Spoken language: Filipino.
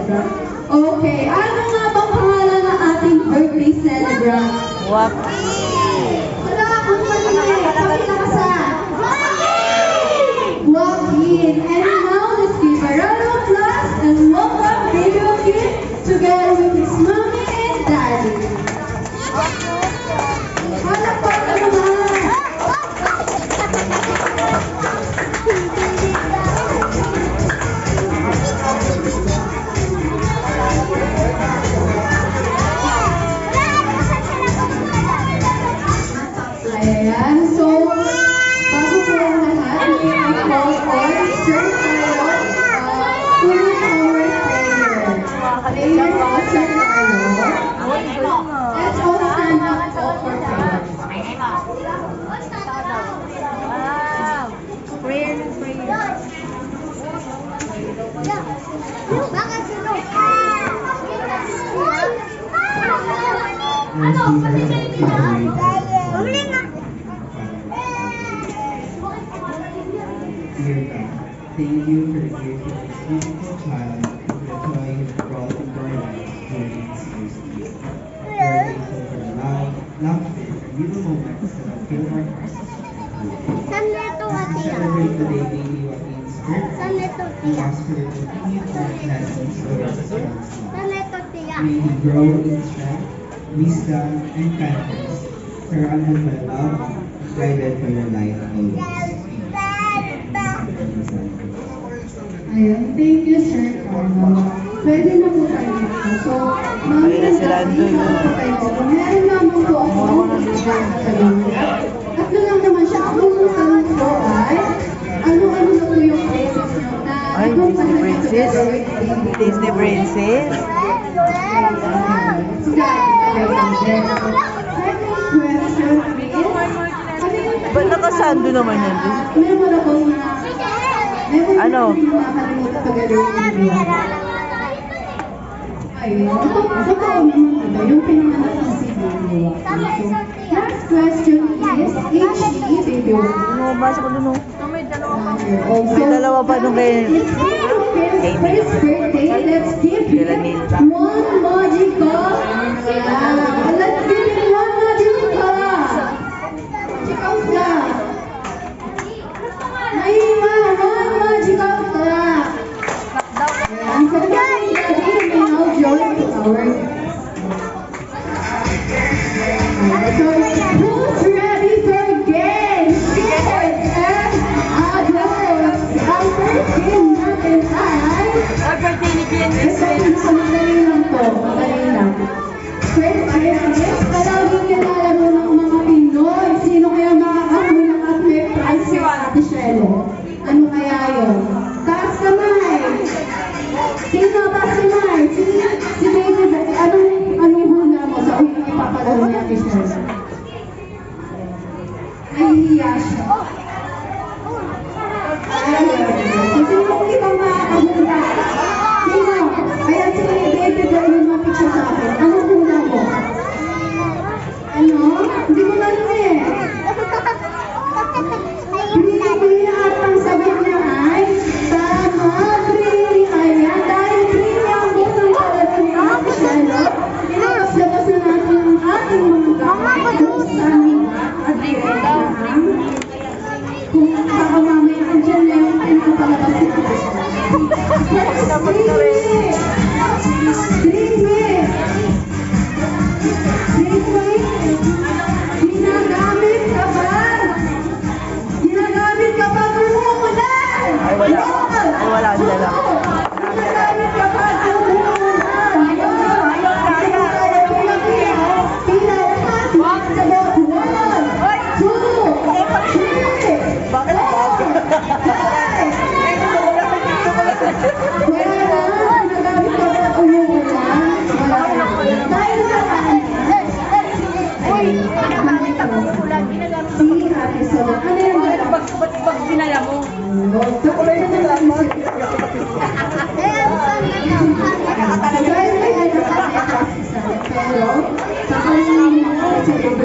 celebrant? Okay, ano nga bang pangalan ng ating birthday celebrant? Joaquin! Wala akong mali. Pakilakasan. Joaquin. And now, let's give a round of applause and welcome baby Joaquin together with his mommy and daddy. Palakpakan naman. Ayan, so, bago po ang lahat, may call on Sir Carlo to lead our prayer. Prayer po, Sir Carlo. Let's all stand up po for prayer. Prayer ng prayer. Dear God, thank you for the gift of this beautiful child and the joy you brought into our lives during this year's season. We are grateful for the love, laughter, and little moments that have filled our hearts. As we celebrate today baby Joaquin's birthday, we ask for your continued blessings over his life. May he grow in strength, wisdom, and kindness, surrounded by love, and guided by your light always. Ayun, thank you, Sir Carlo. Pwede na po tayo dito. So, Ayun na sila doon. Meron naman po ako tanong. Tatlo lang naman siya. Ang unang tanong po ay, ano-ano na po yung places nyo na Ay, Disney Princess? Disney Princess? Ba't nakasando naman yan? Memorable na. Ano? Ayun. Totoo naman, diba? Yung pinanganak ng si Baby Joaquin. So, next question is, HD, Baby Joaquin. Ano, basa ko dun, oh. Also, May dalawa pa nung kay... it's his first birthday. Let's give him one magical. Yeah. Let's give him one magical. Magical clap. Naima, one magical clap. And so, daddy may now join our so, who's ready for games? Kids and adults. Ang first game natin ay... Madali lang po. Madali lang. First game is palaging nilalaro ng mga Pinoy. Sino kaya makakahuli at may prize si Ate Shelo? Ano kaya yun? Taas kamay. Sino taas kamay? Si Baby, anong hula mo sa unang ipapalaro ni Ate Shelo? Nahihiya siya. So, sino kung ibang makakahula? Sino? Ayan si Baby Boy yung mapicture sa akin. Anong hula mo? Ano? Hindi ko lang eh. Bili at ang sagot niya ay tama, Bri. Ayan, dahil Bri ang bukang palaro ni Ate Shelo, ilabas-labas na natin ang ating mga gamit kung saan at kung baka mamaya andyan na yung pinapalabas